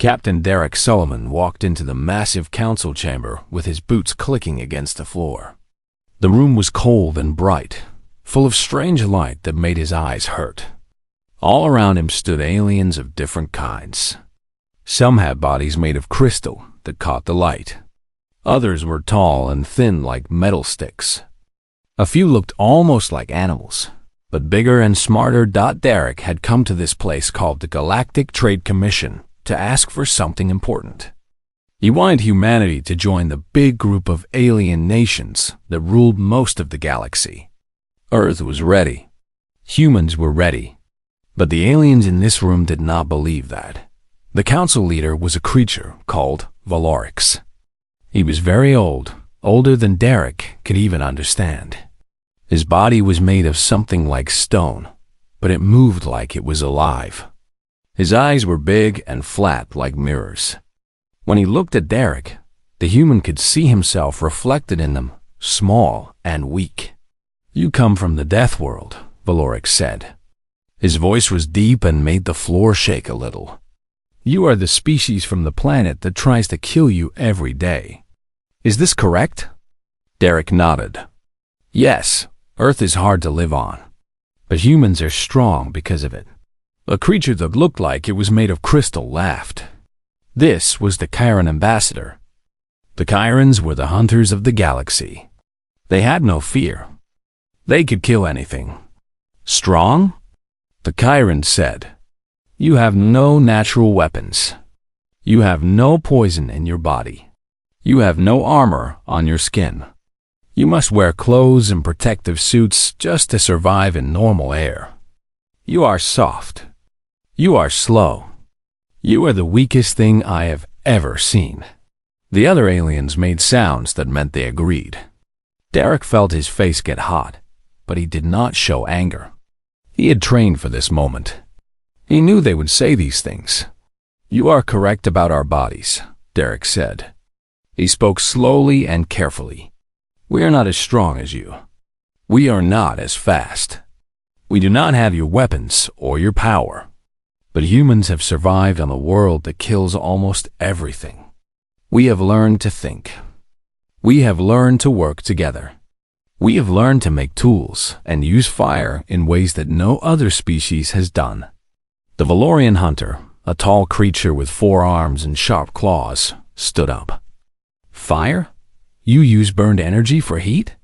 Captain Derek Sullivan walked into the massive council chamber with his boots clicking against the floor. The room was cold and bright, full of strange light that made his eyes hurt. All around him stood aliens of different kinds. Some had bodies made of crystal that caught the light. Others were tall and thin like metal sticks. A few looked almost like animals, but bigger and smarter. Derek had come to this place called the Galactic Trade Commission to ask for something important. He wanted humanity to join the big group of alien nations that ruled most of the galaxy. Earth was ready. Humans were ready. But the aliens in this room did not believe that. The council leader was a creature called Valorix. He was very old, older than Derek could even understand. His body was made of something like stone, but it moved like it was alive. His eyes were big and flat like mirrors. When he looked at Derek, the human could see himself reflected in them, small and weak. "You come from the death world," Valorix said. His voice was deep and made the floor shake a little. "You are the species from the planet that tries to kill you every day. Is this correct?" Derek nodded. "Yes, Earth is hard to live on, but humans are strong because of it." A creature that looked like it was made of crystal laughed. This was the Chiron ambassador. The Chirons were the hunters of the galaxy. They had no fear. They could kill anything. "Strong?" The Chiron said. "You have no natural weapons. You have no poison in your body. You have no armor on your skin. You must wear clothes and protective suits just to survive in normal air. You are soft. You are slow. You are the weakest thing I have ever seen." The other aliens made sounds that meant they agreed. Derek felt his face get hot, but he did not show anger. He had trained for this moment. He knew they would say these things. "You are correct about our bodies," Derek said. He spoke slowly and carefully. "We are not as strong as you. We are not as fast. We do not have your weapons or your power. But humans have survived on a world that kills almost everything. We have learned to think. We have learned to work together. We have learned to make tools and use fire in ways that no other species has done." The Valorian hunter, a tall creature with 4 arms and sharp claws, stood up. "Fire? You use burned energy for heat?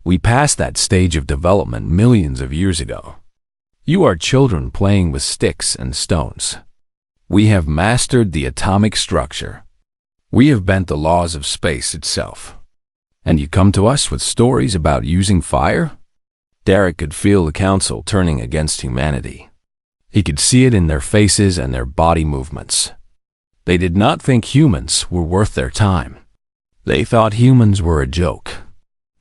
We passed that stage of development millions of years ago. You are children playing with sticks and stones. We have mastered the atomic structure. We have bent the laws of space itself. And you come to us with stories about using fire?" Derek could feel the council turning against humanity. He could see it in their faces and their body movements. They did not think humans were worth their time. They thought humans were a joke.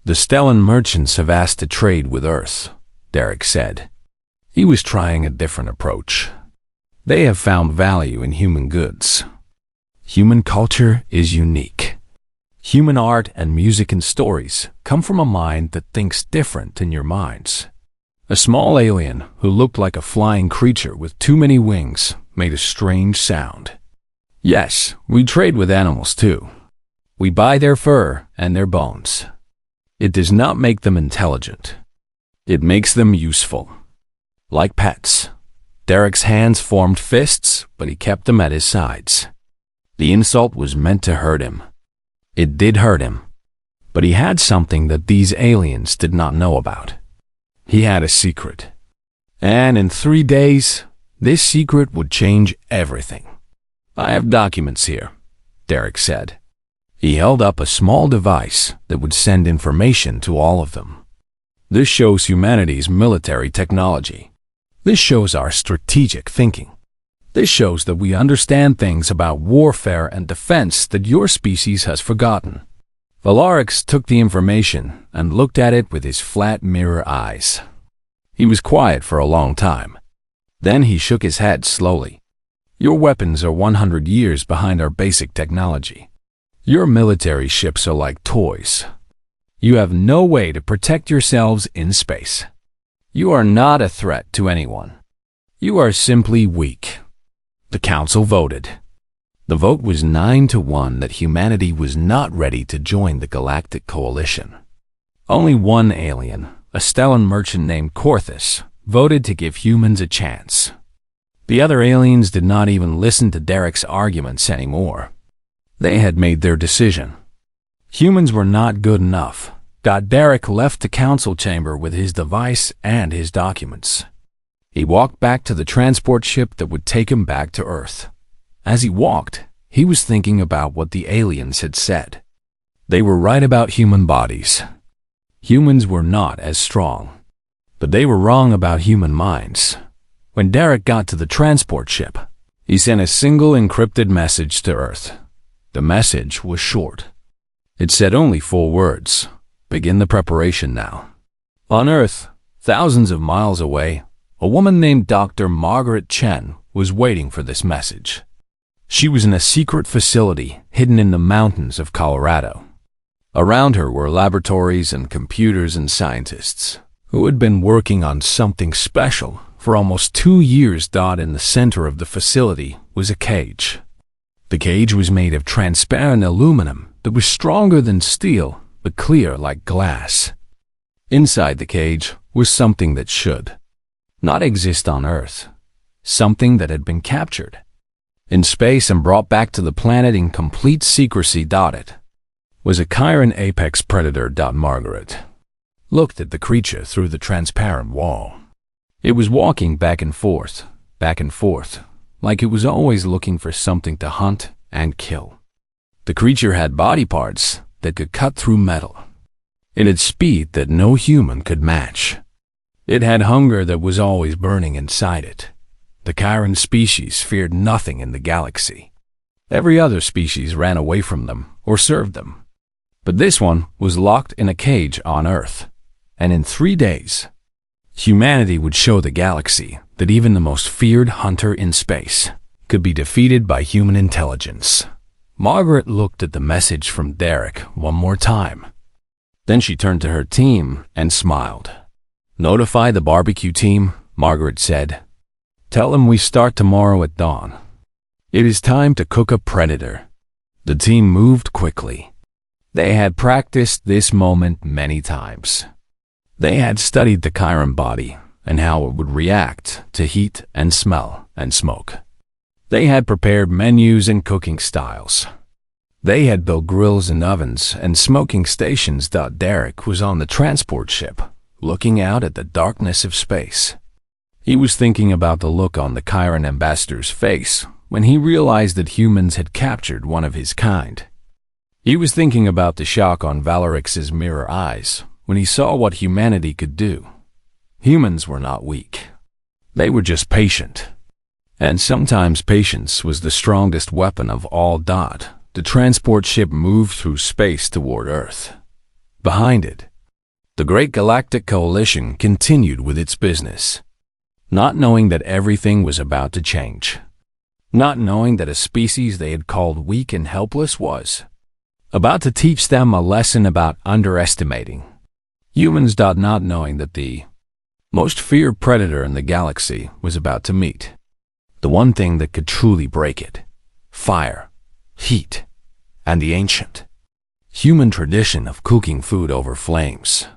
"The Stellan merchants have asked to trade with Earth," Derek said. He was trying a different approach. "They have found value in human goods. Human culture is unique. Human art and music and stories come from a mind that thinks different than your minds." A small alien who looked like a flying creature with too many wings made a strange sound. "Yes, we trade with animals too. We buy their fur and their bones. It does not make them intelligent. It makes them useful. Like pets." Derek's hands formed fists, but he kept them at his sides. The insult was meant to hurt him. It did hurt him. But he had something that these aliens did not know about. He had a secret. And in 3 days, this secret would change everything. "I have documents here," Derek said. He held up a small device that would send information to all of them. "This shows humanity's military technology. This shows our strategic thinking. This shows that we understand things about warfare and defense that your species has forgotten." Valorix took the information and looked at it with his flat mirror eyes. He was quiet for a long time. Then he shook his head slowly. "Your weapons are 100 years behind our basic technology. Your military ships are like toys. You have no way to protect yourselves in space. You are not a threat to anyone. You are simply weak." The council voted. The vote was 9-1 that humanity was not ready to join the Galactic Coalition. Only one alien, a Stellan merchant named Korthus, voted to give humans a chance. The other aliens did not even listen to Derek's arguments anymore. They had made their decision. Humans were not good enough. Derek left the council chamber with his device and his documents. He walked back to the transport ship that would take him back to Earth. As he walked, he was thinking about what the aliens had said. They were right about human bodies. Humans were not as strong. But they were wrong about human minds. When Derek got to the transport ship, he sent a single encrypted message to Earth. The message was short. It said only 4 words. Begin the preparation now. On Earth, thousands of miles away, a woman named Dr. Margaret Chen was waiting for this message. She was in a secret facility hidden in the mountains of Colorado. Around her were laboratories and computers and scientists who had been working on something special for almost 2 years. In the center of the facility was a cage. The cage was made of transparent aluminum that was stronger than steel but clear like glass. Inside the cage was something that should not exist on Earth, something that had been captured in space and brought back to the planet in complete secrecy. It was a Chiron apex predator. Margaret looked at the creature through the transparent wall. It was walking back and forth, like it was always looking for something to hunt and kill. The creature had body parts that could cut through metal. It had speed that no human could match. It had hunger that was always burning inside it. The Chiron species feared nothing in the galaxy. Every other species ran away from them or served them. But this one was locked in a cage on Earth. And in 3 days, humanity would show the galaxy that even the most feared hunter in space could be defeated by human intelligence. Margaret looked at the message from Derek one more time. Then she turned to her team and smiled. "Notify the barbecue team," Margaret said. "Tell them we start tomorrow at dawn. It is time to cook a predator." The team moved quickly. They had practiced this moment many times. They had studied the Chiron body and how it would react to heat and smell and smoke. They had prepared menus and cooking styles. They had built grills and ovens and smoking stations. Derek was on the transport ship, looking out at the darkness of space. He was thinking about the look on the Chiron ambassador's face when he realized that humans had captured one of his kind. He was thinking about the shock on Valerix's mirror eyes when he saw what humanity could do. Humans were not weak. They were just patient. And sometimes patience was the strongest weapon of all. The transport ship moved through space toward Earth. Behind it, the Great Galactic Coalition continued with its business, not knowing that everything was about to change, not knowing that a species they had called weak and helpless was about to teach them a lesson about underestimating humans. Not knowing that the most feared predator in the galaxy was about to meet the one thing that could truly break it: fire, heat, and the ancient human tradition of cooking food over flames.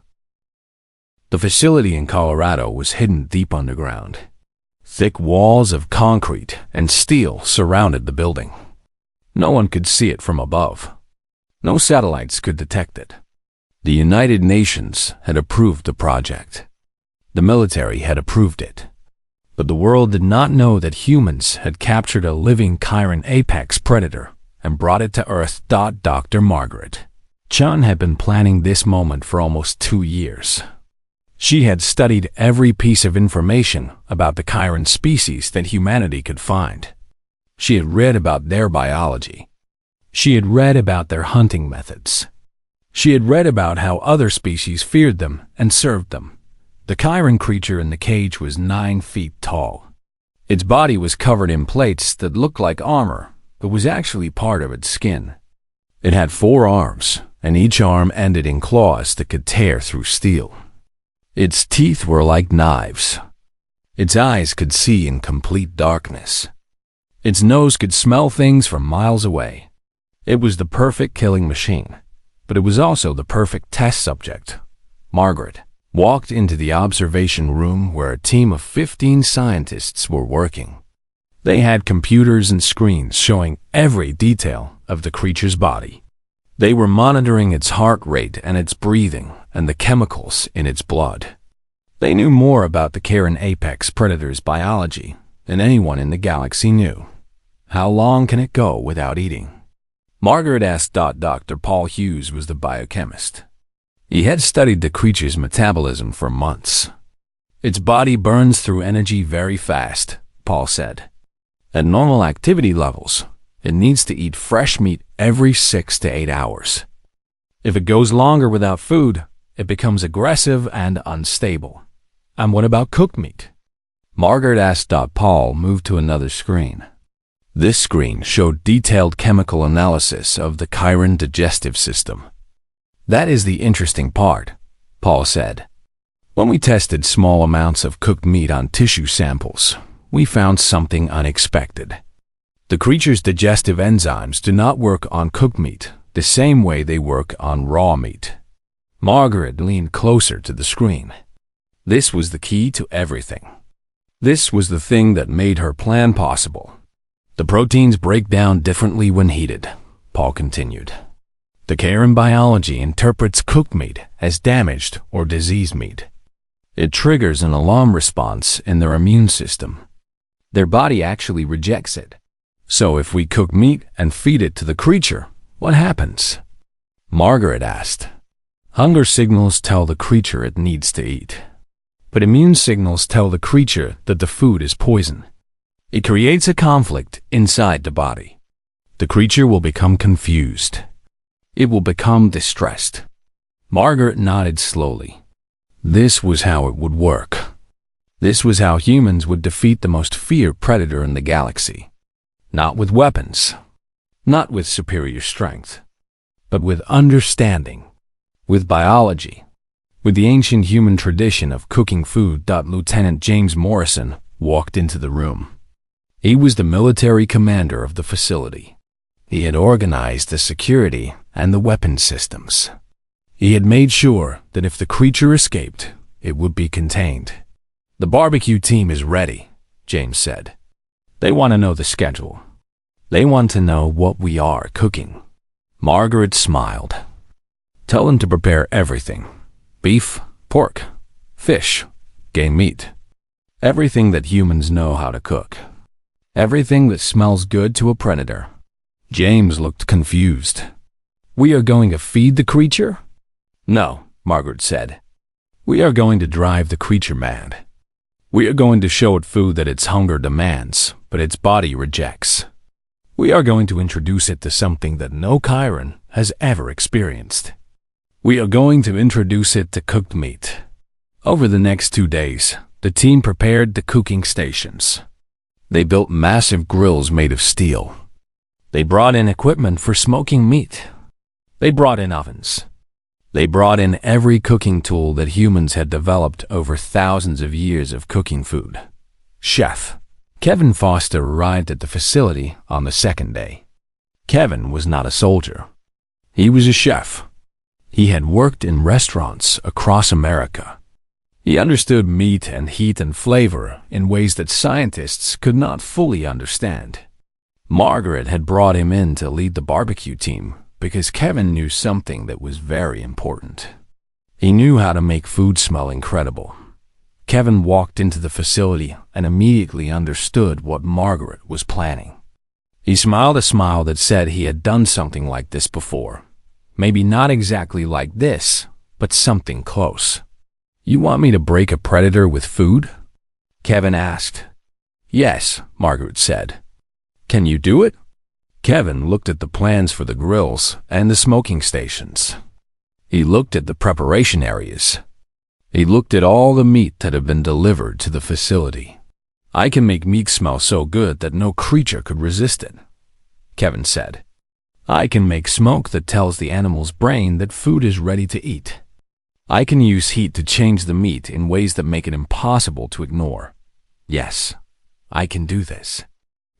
The facility in Colorado was hidden deep underground. Thick walls of concrete and steel surrounded the building. No one could see it from above. No satellites could detect it. The United Nations had approved the project. The military had approved it. But the world did not know that humans had captured a living Chiron apex predator and brought it to Earth. Dr. Margaret Chen had been planning this moment for almost 2 years. She had studied every piece of information about the Chiron species that humanity could find. She had read about their biology. She had read about their hunting methods. She had read about how other species feared them and served them. The Chiron creature in the cage was 9 feet tall. Its body was covered in plates that looked like armor, but was actually part of its skin. It had 4 arms, and each arm ended in claws that could tear through steel. Its teeth were like knives. Its eyes could see in complete darkness. Its nose could smell things from miles away. It was the perfect killing machine, but it was also the perfect test subject. Margaret walked into the observation room where a team of 15 scientists were working. They had computers and screens showing every detail of the creature's body. They were monitoring its heart rate and its breathing and the chemicals in its blood. They knew more about the Karen apex predator's biology than anyone in the galaxy knew. How long can it go without eating? Margaret asked. Dr. Paul Hughes was the biochemist. He had studied the creature's metabolism for months. Its body burns through energy very fast, Paul said. At normal activity levels, it needs to eat fresh meat every 6 to 8 hours. If it goes longer without food, it becomes aggressive and unstable. And what about cooked meat? Margaret asked. Paul moved to another screen. This screen showed detailed chemical analysis of the Chiron digestive system. That is the interesting part, Paul said. When we tested small amounts of cooked meat on tissue samples, we found something unexpected. The creature's digestive enzymes do not work on cooked meat the same way they work on raw meat. Margaret leaned closer to the screen. This was the key to everything. This was the thing that made her plan possible. The proteins break down differently when heated, Paul continued. The Karen biology interprets cooked meat as damaged or diseased meat. It triggers an alarm response in their immune system. Their body actually rejects it. So if we cook meat and feed it to the creature, what happens? Margaret asked. Hunger signals tell the creature it needs to eat. But immune signals tell the creature that the food is poison. It creates a conflict inside the body. The creature will become confused. It will become distressed. Margaret nodded slowly. This was how it would work. This was how humans would defeat the most feared predator in the galaxy. Not with weapons, not with superior strength, but with understanding, with biology, with the ancient human tradition of cooking food. Lieutenant James Morrison walked into the room. He was the military commander of the facility. He had organized the security and the weapon systems. He had made sure that if the creature escaped, it would be contained. The barbecue team is ready, James said. They want to know the schedule. They want to know what we are cooking. Margaret smiled. Tell them to prepare everything. Beef, pork, fish, game meat. Everything that humans know how to cook. Everything that smells good to a predator. James looked confused. We are going to feed the creature? No, Margaret said. We are going to drive the creature mad. We are going to show it food that its hunger demands, but its body rejects. We are going to introduce it to something that no Chiron has ever experienced. We are going to introduce it to cooked meat. Over the next 2 days, the team prepared the cooking stations. They built massive grills made of steel. They brought in equipment for smoking meat. They brought in ovens. They brought in every cooking tool that humans had developed over thousands of years of cooking food. Chef Kevin Foster arrived at the facility on the second day. Kevin was not a soldier. He was a chef. He had worked in restaurants across America. He understood meat and heat and flavor in ways that scientists could not fully understand. Margaret had brought him in to lead the barbecue team because Kevin knew something that was very important. He knew how to make food smell incredible. Kevin walked into the facility and immediately understood what Margaret was planning. He smiled a smile that said he had done something like this before. Maybe not exactly like this, but something close. You want me to break a predator with food? Kevin asked. Yes, Margaret said. Can you do it? Kevin looked at the plans for the grills and the smoking stations. He looked at the preparation areas. He looked at all the meat that had been delivered to the facility. I can make meat smell so good that no creature could resist it, Kevin said. I can make smoke that tells the animal's brain that food is ready to eat. I can use heat to change the meat in ways that make it impossible to ignore. Yes, I can do this.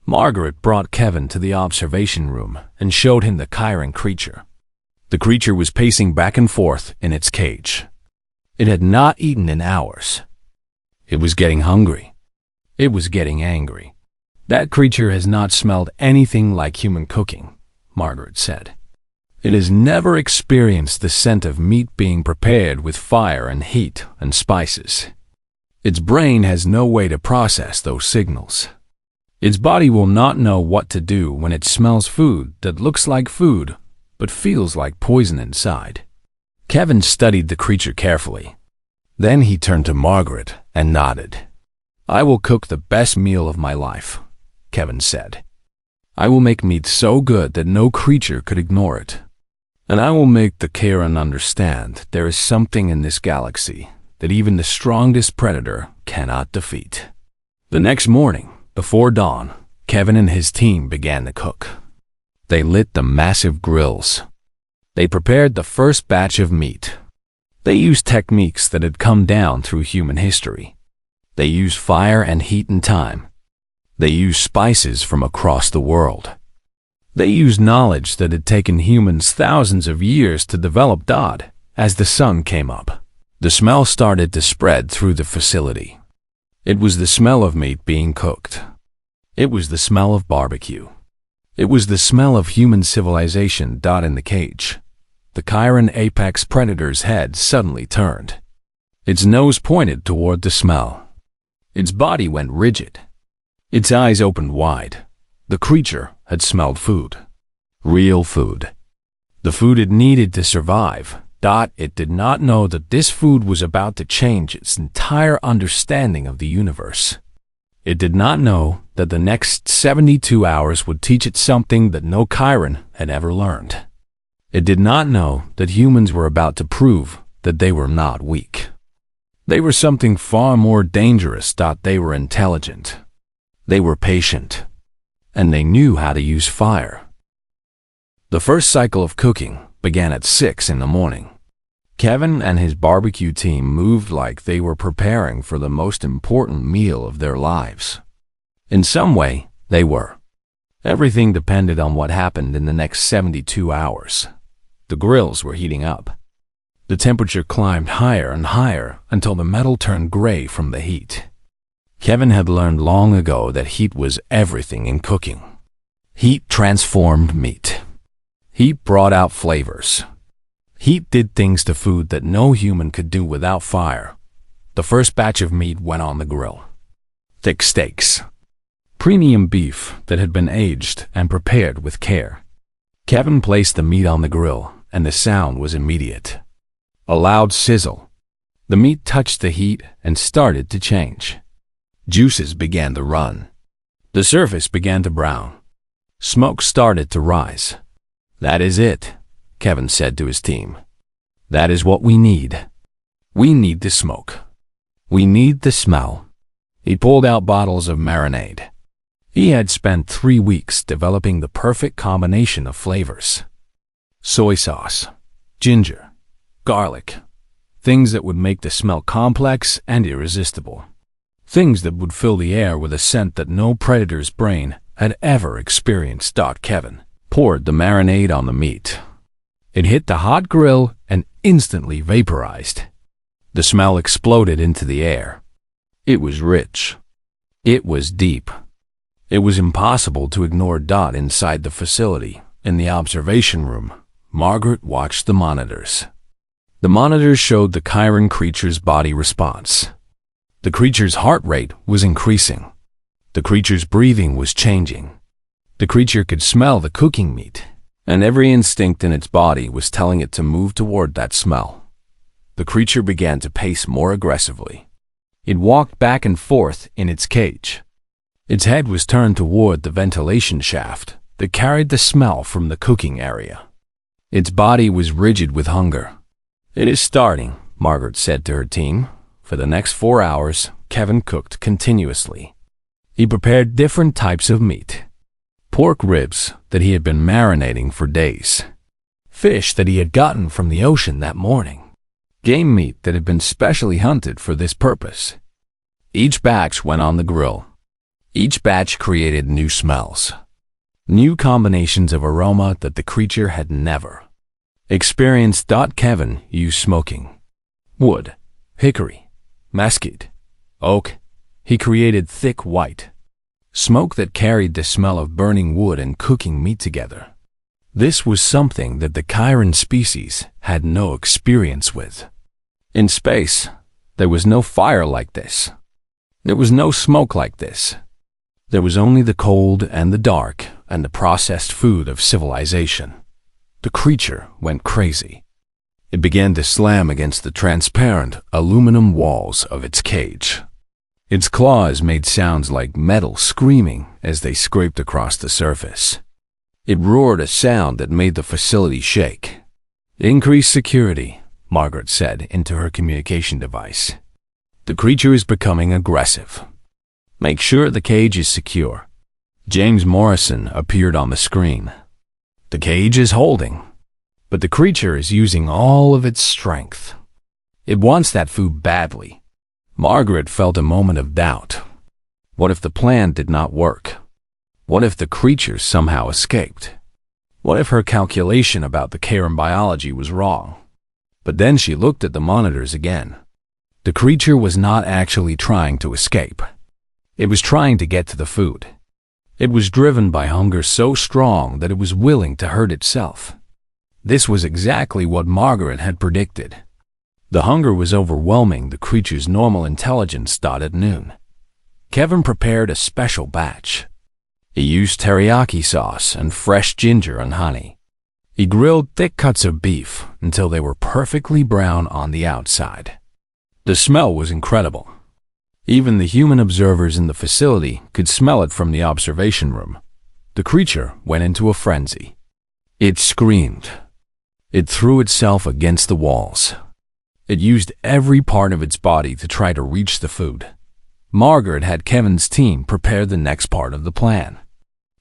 Margaret brought Kevin to the observation room and showed him the Chiron creature. The creature was pacing back and forth in its cage. It had not eaten in hours. It was getting hungry. It was getting angry. That creature has not smelled anything like human cooking, Margaret said. It has never experienced the scent of meat being prepared with fire and heat and spices. Its brain has no way to process those signals. Its body will not know what to do when it smells food that looks like food but feels like poison inside. Kevin studied the creature carefully. Then he turned to Margaret and nodded. "I will cook the best meal of my life," Kevin said. "I will make meat so good that no creature could ignore it. And I will make the Chiron understand there is something in this galaxy that even the strongest predator cannot defeat." The next morning, before dawn, Kevin and his team began to cook. They lit the massive grills. They prepared the first batch of meat. They used techniques that had come down through human history. They used fire and heat and time. They used spices from across the world. They used knowledge that had taken humans thousands of years to develop. As the sun came up, the smell started to spread through the facility. It was the smell of meat being cooked. It was the smell of barbecue. It was the smell of human civilization. In the cage, the Chiron apex predator's head suddenly turned. Its nose pointed toward the smell. Its body went rigid. Its eyes opened wide. The creature had smelled food. Real food. The food it needed to survive. It did not know that this food was about to change its entire understanding of the universe. It did not know that the next 72 hours would teach it something that no Chiron had ever learned. It did not know that humans were about to prove that they were not weak. They were something far more dangerous. They were intelligent. They were patient. And they knew how to use fire. The first cycle of cooking began at 6 in the morning. Kevin and his barbecue team moved like they were preparing for the most important meal of their lives. In some way, they were. Everything depended on what happened in the next 72 hours. The grills were heating up. The temperature climbed higher and higher until the metal turned gray from the heat. Kevin had learned long ago that heat was everything in cooking. Heat transformed meat. Heat brought out flavors. Heat did things to food that no human could do without fire. The first batch of meat went on the grill. Thick steaks. Premium beef that had been aged and prepared with care. Kevin placed the meat on the grill, and the sound was immediate. A loud sizzle. The meat touched the heat and started to change. Juices began to run. The surface began to brown. Smoke started to rise. "That is it," Kevin said to his team. "That is what we need. We need the smoke. We need the smell." He pulled out bottles of marinade. He had spent 3 weeks developing the perfect combination of flavors. Soy sauce, ginger, garlic, things that would make the smell complex and irresistible. Things that would fill the air with a scent that no predator's brain had ever experienced. Kevin poured the marinade on the meat. It hit the hot grill and instantly vaporized. The smell exploded into the air. It was rich. It was deep. It was impossible to ignore. Inside the facility, in the observation room, Margaret watched the monitors. The monitors showed the Chiron creature's body response. The creature's heart rate was increasing. The creature's breathing was changing. The creature could smell the cooking meat, and every instinct in its body was telling it to move toward that smell. The creature began to pace more aggressively. It walked back and forth in its cage. Its head was turned toward the ventilation shaft that carried the smell from the cooking area. Its body was rigid with hunger. "It is starting," Margaret said to her team. For the next 4 hours, Kevin cooked continuously. He prepared different types of meat. Pork ribs that he had been marinating for days. Fish that he had gotten from the ocean that morning. Game meat that had been specially hunted for this purpose. Each batch went on the grill. Each batch created new smells, new combinations of aroma that the creature had never experienced. Kevin used smoking wood, hickory, mesquite, oak. He created thick white smoke that carried the smell of burning wood and cooking meat together. This was something that the Chiron species had no experience with. In space, there was no fire like this. There was no smoke like this. There was only the cold and the dark and the processed food of civilization. The creature went crazy. It began to slam against the transparent aluminum walls of its cage. Its claws made sounds like metal screaming as they scraped across the surface. It roared a sound that made the facility shake. "Increase security," Margaret said into her communication device. "The creature is becoming aggressive. Make sure the cage is secure." James Morrison appeared on the screen. "The cage is holding, but the creature is using all of its strength. It wants that food badly." Margaret felt a moment of doubt. What if the plan did not work? What if the creature somehow escaped? What if her calculation about the Chiron biology was wrong? But then she looked at the monitors again. The creature was not actually trying to escape. It was trying to get to the food. It was driven by hunger so strong that it was willing to hurt itself. This was exactly what Margaret had predicted. The hunger was overwhelming the creature's normal intelligence. At noon, Kevin prepared a special batch. He used teriyaki sauce and fresh ginger and honey. He grilled thick cuts of beef until they were perfectly brown on the outside. The smell was incredible. Even the human observers in the facility could smell it from the observation room. The creature went into a frenzy. It screamed. It threw itself against the walls. It used every part of its body to try to reach the food. Margaret had Kevin's team prepare the next part of the plan.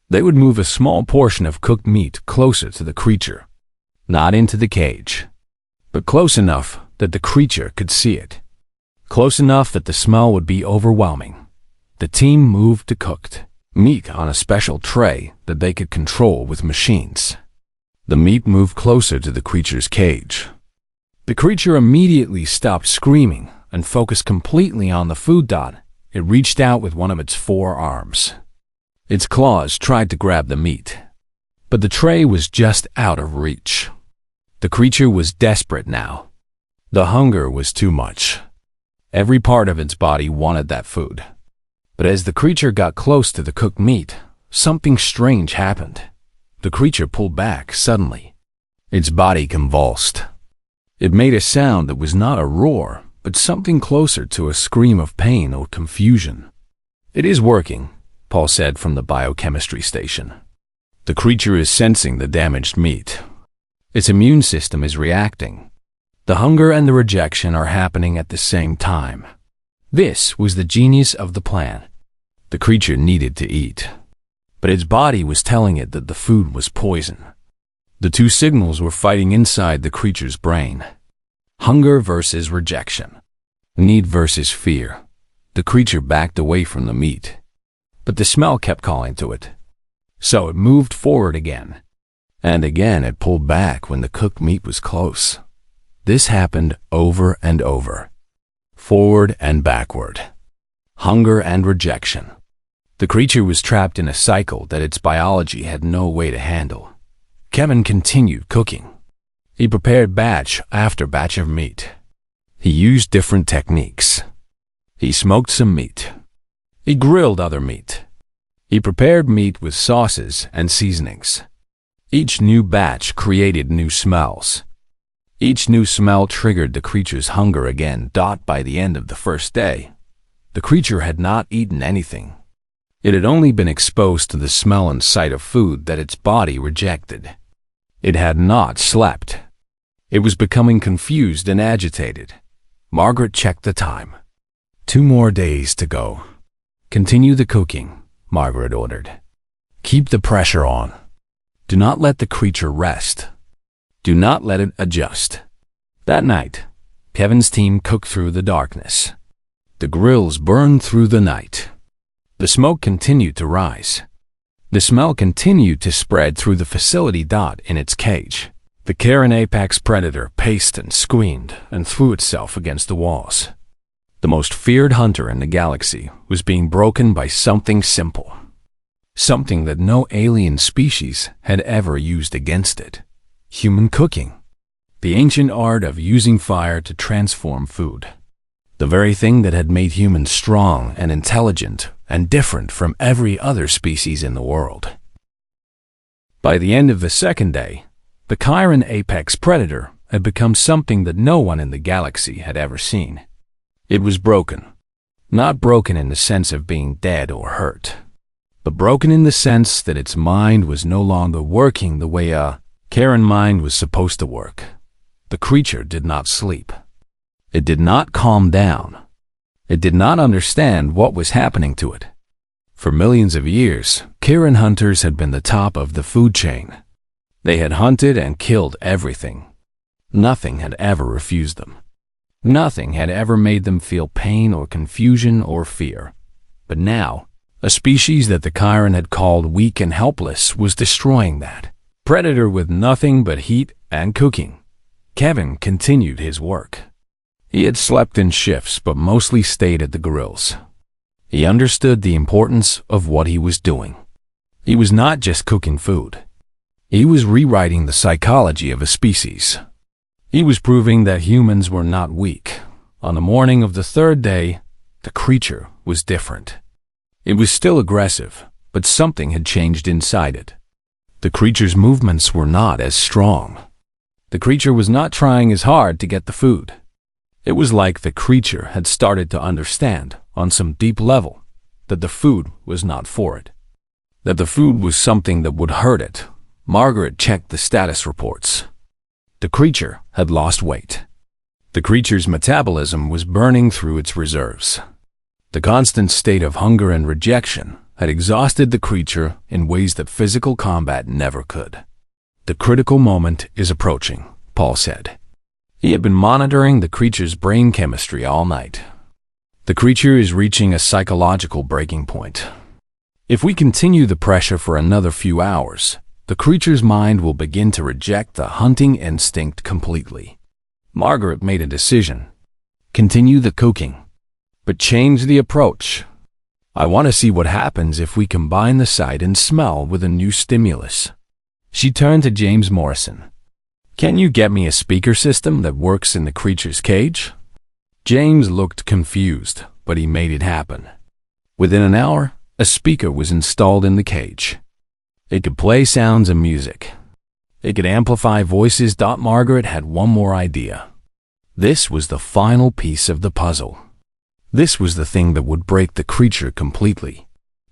They would move a small portion of cooked meat closer to the creature, not into the cage, but close enough that the creature could see it, close enough that the smell would be overwhelming. The team moved to cooked meat on a special tray that they could control with machines. The meat moved closer to the creature's cage. The creature immediately stopped screaming and focused completely on the food. It reached out with one of its forearms. Its claws tried to grab the meat, but the tray was just out of reach. The creature was desperate now. The hunger was too much. Every part of its body wanted that food. But as the creature got close to the cooked meat, something strange happened. The creature pulled back suddenly. Its body convulsed. It made a sound that was not a roar, but something closer to a scream of pain or confusion. "It is working," Paul said from the biochemistry station. "The creature is sensing the damaged meat. Its immune system is reacting. The hunger and the rejection are happening at the same time." This was the genius of the plan. The creature needed to eat, but its body was telling it that the food was poison. The two signals were fighting inside the creature's brain. Hunger versus rejection. Need versus fear. The creature backed away from the meat, but the smell kept calling to it. So it moved forward again. And again it pulled back when the cooked meat was close. This happened over and over. Forward and backward. Hunger and rejection. The creature was trapped in a cycle that its biology had no way to handle. Kevin continued cooking. He prepared batch after batch of meat. He used different techniques. He smoked some meat. He grilled other meat. He prepared meat with sauces and seasonings. Each new batch created new smells. Each new smell triggered the creature's hunger again. By the end of the first day, the creature had not eaten anything. It had only been exposed to the smell and sight of food that its body rejected. It had not slept. It was becoming confused and agitated. Margaret checked the time. 2 more days to go. "Continue the cooking," Margaret ordered. "Keep the pressure on. Do not let the creature rest. Do not let it adjust." That night, Kevin's team cooked through the darkness. The grills burned through the night. The smoke continued to rise. The smell continued to spread through the facility. In its cage, the Karen apex predator paced and screamed and threw itself against the walls. The most feared hunter in the galaxy was being broken by something simple. Something that no alien species had ever used against it. Human cooking. The ancient art of using fire to transform food. The very thing that had made humans strong and intelligent and different from every other species in the world. By the end of the second day, the Chiron apex predator had become something that no one in the galaxy had ever seen. It was broken. Not broken in the sense of being dead or hurt, but broken in the sense that its mind was no longer working the way a Chiron mind was supposed to work. The creature did not sleep. It did not calm down. It did not understand what was happening to it. For millions of years, Chiron hunters had been the top of the food chain. They had hunted and killed everything. Nothing had ever refused them. Nothing had ever made them feel pain or confusion or fear. But now, a species that the Chiron had called weak and helpless was destroying that. Predator with nothing but heat and cooking. Kevin continued his work. He had slept in shifts but mostly stayed at the grills. He understood the importance of what he was doing. He was not just cooking food. He was rewriting the psychology of a species. He was proving that humans were not weak. On the morning of the third day, the creature was different. It was still aggressive, but something had changed inside it. The creature's movements were not as strong. The creature was not trying as hard to get the food. It was like the creature had started to understand, on some deep level, that the food was not for it. That the food was something that would hurt it. Margaret checked the status reports. The creature had lost weight. The creature's metabolism was burning through its reserves. The constant state of hunger and rejection had exhausted the creature in ways that physical combat never could. The critical moment is approaching, Paul said. He had been monitoring the creature's brain chemistry all night. The creature is reaching a psychological breaking point. If we continue the pressure for another few hours, the creature's mind will begin to reject the hunting instinct completely. Margaret made a decision. Continue the cooking, but change the approach. I want to see what happens if we combine the sight and smell with a new stimulus. She turned to James Morrison. Can you get me a speaker system that works in the creature's cage? James looked confused, but he made it happen. Within an hour, a speaker was installed in the cage. It could play sounds and music. It could amplify voices. Margaret had one more idea. This was the final piece of the puzzle. This was the thing that would break the creature completely.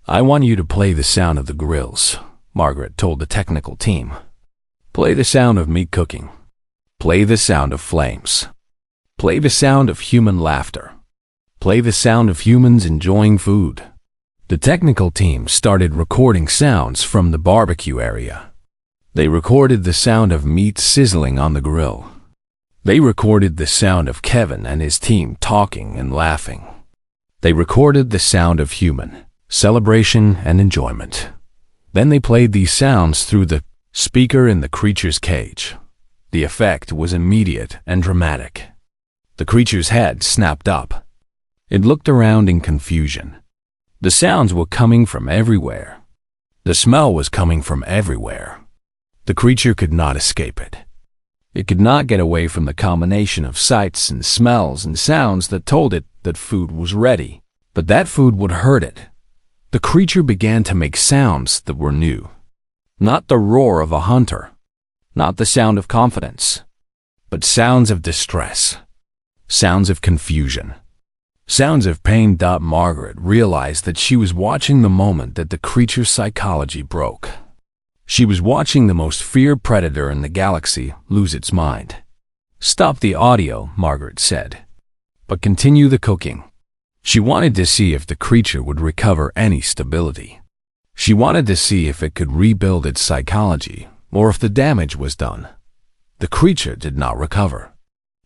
I want you to play the sound of the grills, Margaret told the technical team. Play the sound of meat cooking. Play the sound of flames. Play the sound of human laughter. Play the sound of humans enjoying food. The technical team started recording sounds from the barbecue area. They recorded the sound of meat sizzling on the grill. They recorded the sound of Kevin and his team talking and laughing. They recorded the sound of human celebration and enjoyment. Then they played these sounds through the speaker in the creature's cage. The effect was immediate and dramatic. The creature's head snapped up. It looked around in confusion. The sounds were coming from everywhere. The smell was coming from everywhere. The creature could not escape it. It could not get away from the combination of sights and smells and sounds that told it that food was ready. But that food would hurt it. The creature began to make sounds that were new. Not the roar of a hunter, not the sound of confidence, but sounds of distress, sounds of confusion, sounds of pain. Margaret realized that she was watching the moment that the creature's psychology broke. She was watching the most feared predator in the galaxy lose its mind. Stop the audio, Margaret said, but continue the cooking. She wanted to see if the creature would recover any stability. She wanted to see if it could rebuild its psychology, or if the damage was done. The creature did not recover.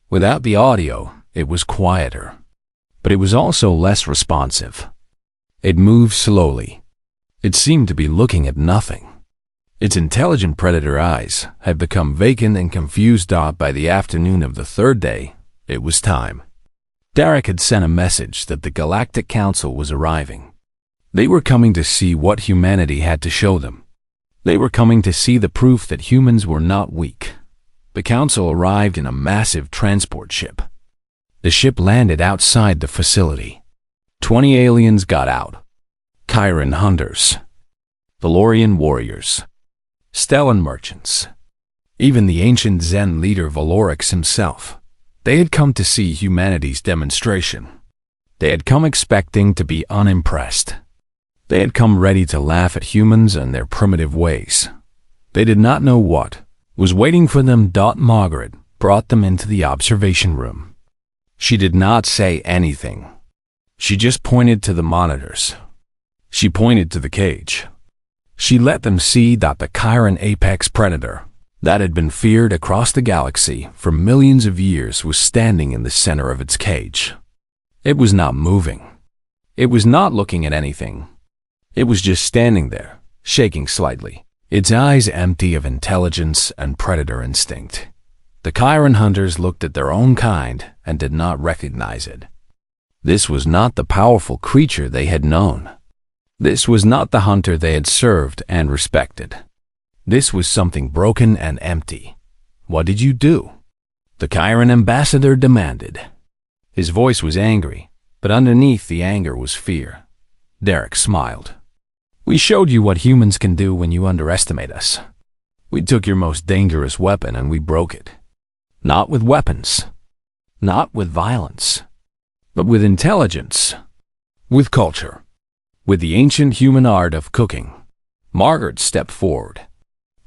Without the audio, it was quieter, but it was also less responsive. It moved slowly. It seemed to be looking at nothing. Its intelligent predator eyes had become vacant and confused. By the afternoon of the third day, it was time. Derek had sent a message that the Galactic Council was arriving. They were coming to see what humanity had to show them. They were coming to see the proof that humans were not weak. The Council arrived in a massive transport ship. The ship landed outside the facility. 20 aliens got out. Chiron hunters, Valorian warriors, Stellan merchants, even the ancient Zen leader Valorix himself. They had come to see humanity's demonstration. They had come expecting to be unimpressed. They had come ready to laugh at humans and their primitive ways. They did not know what was waiting for them. Margaret brought them into the observation room. She did not say anything. She just pointed to the monitors. She pointed to the cage. She let them see that the Chiron apex predator that had been feared across the galaxy for millions of years was standing in the center of its cage. It was not moving. It was not looking at anything. It was just standing there, shaking slightly, its eyes empty of intelligence and predator instinct. The Chiron hunters looked at their own kind and did not recognize it. This was not the powerful creature they had known. This was not the hunter they had served and respected. This was something broken and empty. What did you do? The Chiron ambassador demanded. His voice was angry, but underneath the anger was fear. Derek smiled. We showed you what humans can do when you underestimate us. We took your most dangerous weapon and we broke it. Not with weapons, not with violence, but with intelligence, with culture, with the ancient human art of cooking. Margaret stepped forward.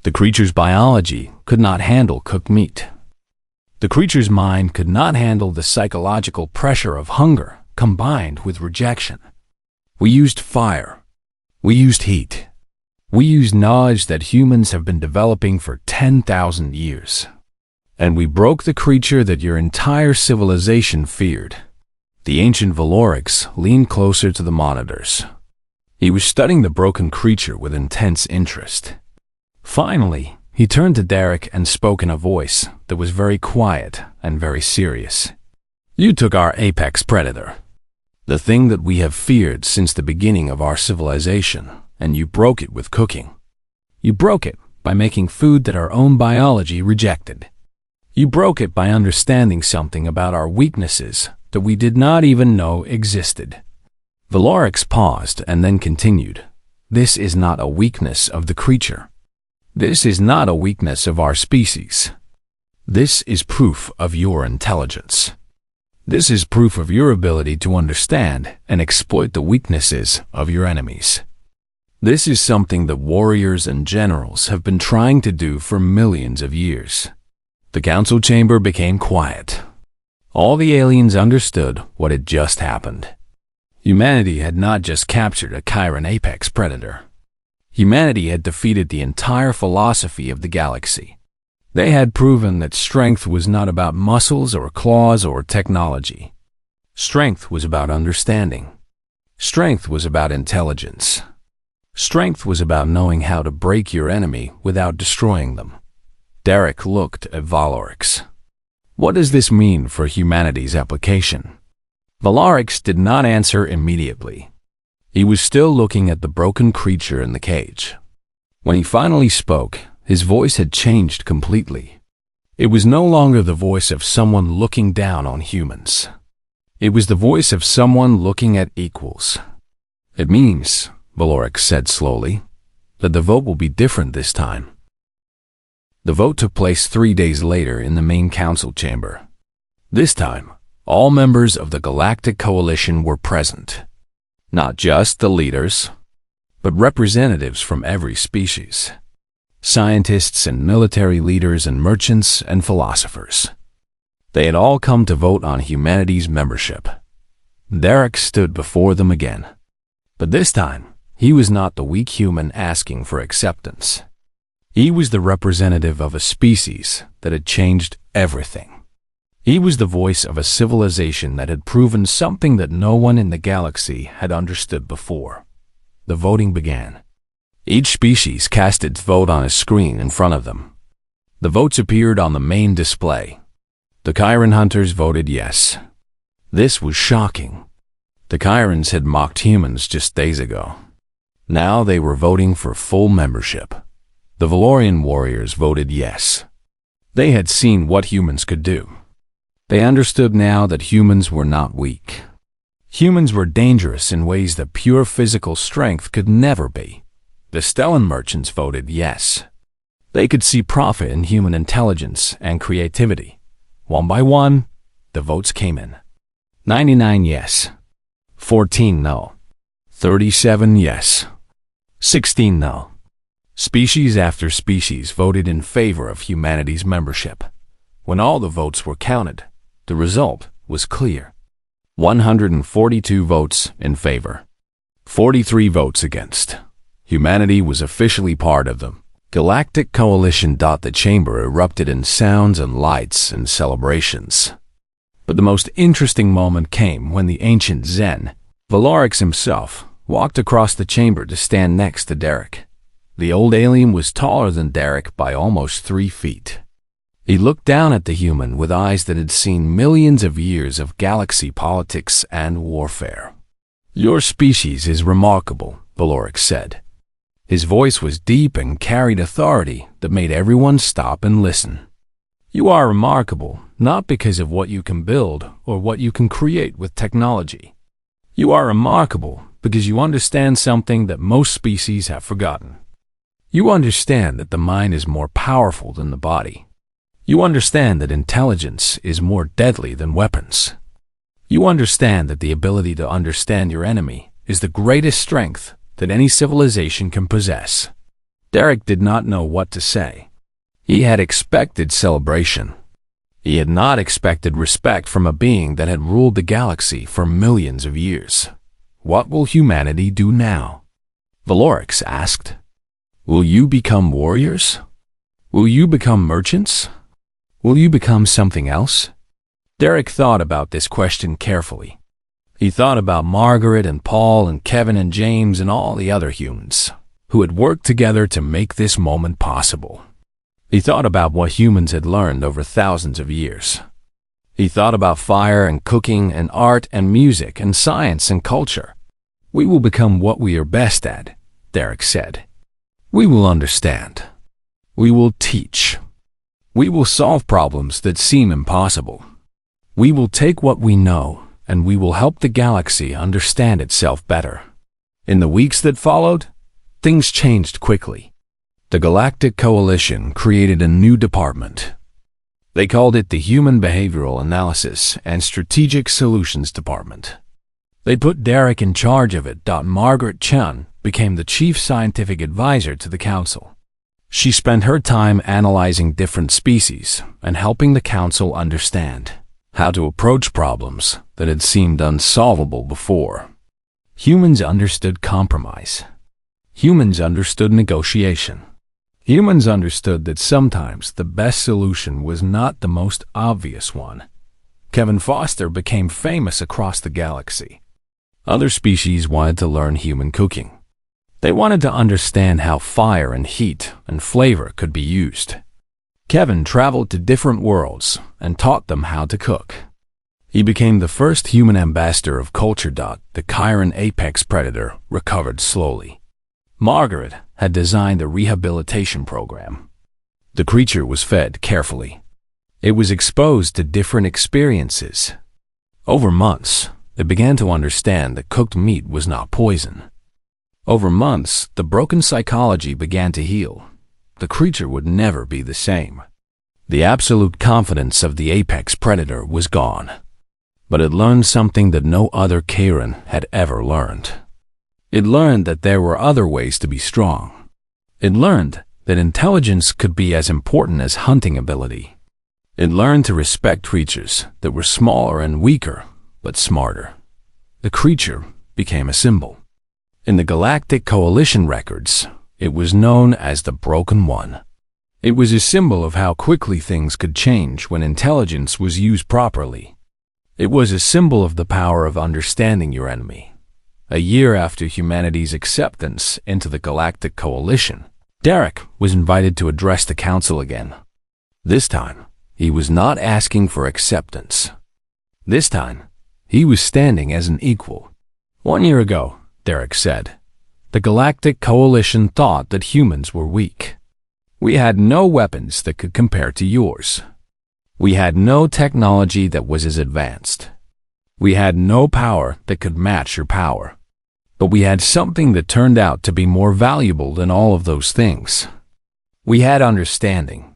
The creature's biology could not handle cooked meat. The creature's mind could not handle the psychological pressure of hunger combined with rejection. We used fire. We used heat. We used knowledge that humans have been developing for 10,000 years. And we broke the creature that your entire civilization feared. The ancient Valorix leaned closer to the monitors. He was studying the broken creature with intense interest. Finally, he turned to Derek and spoke in a voice that was very quiet and very serious. You took our apex predator, the thing that we have feared since the beginning of our civilization, and you broke it with cooking. You broke it by making food that our own biology rejected. You broke it by understanding something about our weaknesses that we did not even know existed. Valorix paused and then continued. This is not a weakness of the creature. This is not a weakness of our species. This is proof of your intelligence. This is proof of your ability to understand and exploit the weaknesses of your enemies. This is something that warriors and generals have been trying to do for millions of years. The council chamber became quiet. All the aliens understood what had just happened. Humanity had not just captured a Chiron apex predator. Humanity had defeated the entire philosophy of the galaxy. They had proven that strength was not about muscles or claws or technology. Strength was about understanding. Strength was about intelligence. Strength was about knowing how to break your enemy without destroying them. Derek looked at Valorix. What does this mean for humanity's application? Valorix did not answer immediately. He was still looking at the broken creature in the cage. When he finally spoke, his voice had changed completely. It was no longer the voice of someone looking down on humans. It was the voice of someone looking at equals. It means, Valorix said slowly, that the vote will be different this time. The vote took place 3 days later in the main council chamber. This time, all members of the Galactic Coalition were present. Not just the leaders, but representatives from every species. Scientists and military leaders and merchants and philosophers. They had all come to vote on humanity's membership. Derek stood before them again. But this time, he was not the weak human asking for acceptance. He was the representative of a species that had changed everything. He was the voice of a civilization that had proven something that no one in the galaxy had understood before. The voting began. Each species cast its vote on a screen in front of them. The votes appeared on the main display. The Chiron hunters voted yes. This was shocking. The Chirons had mocked humans just days ago. Now they were voting for full membership. The Valorian warriors voted yes. They had seen what humans could do. They understood now that humans were not weak. Humans were dangerous in ways that pure physical strength could never be. The Stellan merchants voted yes. They could see profit in human intelligence and creativity. One by one, the votes came in. 99 yes. 14 no. 37 yes. 16 no. Species after species voted in favor of humanity's membership. When all the votes were counted, the result was clear. 142 votes in favor. 43 votes against. Humanity was officially part of the Galactic Coalition. The chamber erupted in sounds and lights and celebrations. But the most interesting moment came when the ancient Zen, Valorix himself, walked across the chamber to stand next to Derek. The old alien was taller than Derek by almost 3 feet. He looked down at the human with eyes that had seen millions of years of galaxy politics and warfare. "Your species is remarkable," Valorix said. His voice was deep and carried authority that made everyone stop and listen. "You are remarkable, not because of what you can build or what you can create with technology. You are remarkable because you understand something that most species have forgotten. You understand that the mind is more powerful than the body. You understand that intelligence is more deadly than weapons. You understand that the ability to understand your enemy is the greatest strength that any civilization can possess." Derek did not know what to say. He had expected celebration. He had not expected respect from a being that had ruled the galaxy for millions of years. "What will humanity do now?" Valorix asked. "Will you become warriors? Will you become merchants? Will you become something else?" Derek thought about this question carefully. He thought about Margaret and Paul and Kevin and James and all the other humans who had worked together to make this moment possible. He thought about what humans had learned over thousands of years. He thought about fire and cooking and art and music and science and culture. "We will become what we are best at," Derek said. "We will understand. We will teach. We will solve problems that seem impossible. We will take what we know and we will help the galaxy understand itself better." In the weeks that followed, things changed quickly. The Galactic Coalition created a new department. They called it the Human Behavioral Analysis and Strategic Solutions Department. They put Derek in charge of it. Margaret Chun became the chief scientific advisor to the council. She spent her time analyzing different species and helping the council understand how to approach problems that had seemed unsolvable before. Humans understood compromise. Humans understood negotiation. Humans understood that sometimes the best solution was not the most obvious one. Kevin Foster became famous across the galaxy. Other species wanted to learn human cooking. They wanted to understand how fire and heat and flavor could be used. Kevin traveled to different worlds and taught them how to cook. He became the first human ambassador of culture. The Chiron apex predator recovered slowly. Margaret had designed a rehabilitation program. The creature was fed carefully. It was exposed to different experiences. Over months, it began to understand that cooked meat was not poison. Over months, the broken psychology began to heal. The creature would never be the same. The absolute confidence of the apex predator was gone. But it learned something that no other Chiron had ever learned. It learned that there were other ways to be strong. It learned that intelligence could be as important as hunting ability. It learned to respect creatures that were smaller and weaker, but smarter. The creature became a symbol. In the Galactic Coalition records, it was known as the Broken One. It was a symbol of how quickly things could change when intelligence was used properly. It was a symbol of the power of understanding your enemy. A year after humanity's acceptance into the Galactic Coalition, Derek was invited to address the Council again. This time, he was not asking for acceptance. This time, he was standing as an equal. 1 year ago, Derek said, the Galactic Coalition thought that humans were weak. We had no weapons that could compare to yours. We had no technology that was as advanced. We had no power that could match your power. But we had something that turned out to be more valuable than all of those things. We had understanding.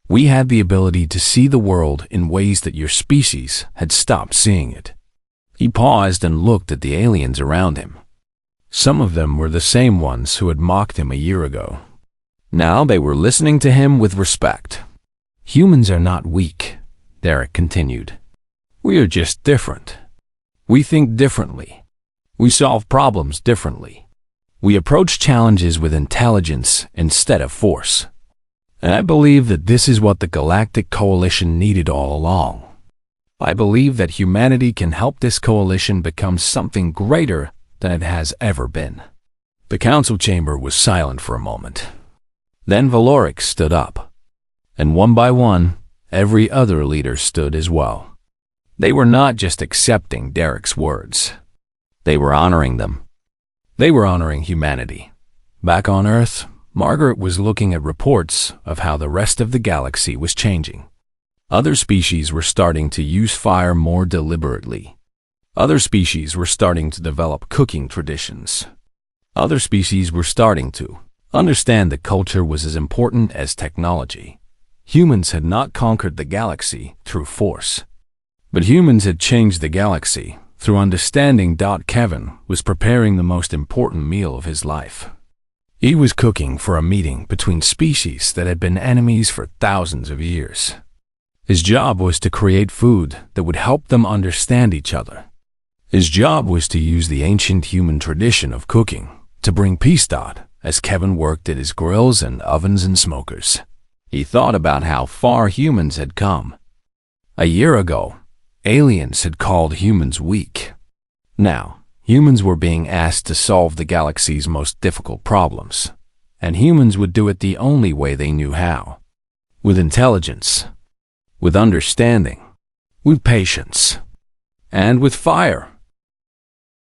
We had the ability to see the world in ways that your species had stopped seeing it. He paused and looked at the aliens around him. Some of them were the same ones who had mocked him a year ago. Now they were listening to him with respect. Humans are not weak, Derek continued. We are just different. We think differently. We solve problems differently. We approach challenges with intelligence instead of force. And I believe that this is what the Galactic Coalition needed all along. I believe that humanity can help this coalition become something greater than it has ever been. The council chamber was silent for a moment. Then Valoric stood up. And one by one, every other leader stood as well. They were not just accepting Derek's words. They were honoring them. They were honoring humanity. Back on Earth, Margaret was looking at reports of how the rest of the galaxy was changing. Other species were starting to use fire more deliberately. Other species were starting to develop cooking traditions. Other species were starting to understand that culture was as important as technology. Humans had not conquered the galaxy through force, but humans had changed the galaxy through understanding. Kevin was preparing the most important meal of his life. He was cooking for a meeting between species that had been enemies for thousands of years. His job was to create food that would help them understand each other. His job was to use the ancient human tradition of cooking to bring peace. As Kevin worked at his grills and ovens and smokers, he thought about how far humans had come. A year ago, aliens had called humans weak. Now, humans were being asked to solve the galaxy's most difficult problems, and humans would do it the only way they knew how. With intelligence, with understanding, with patience, and with fire.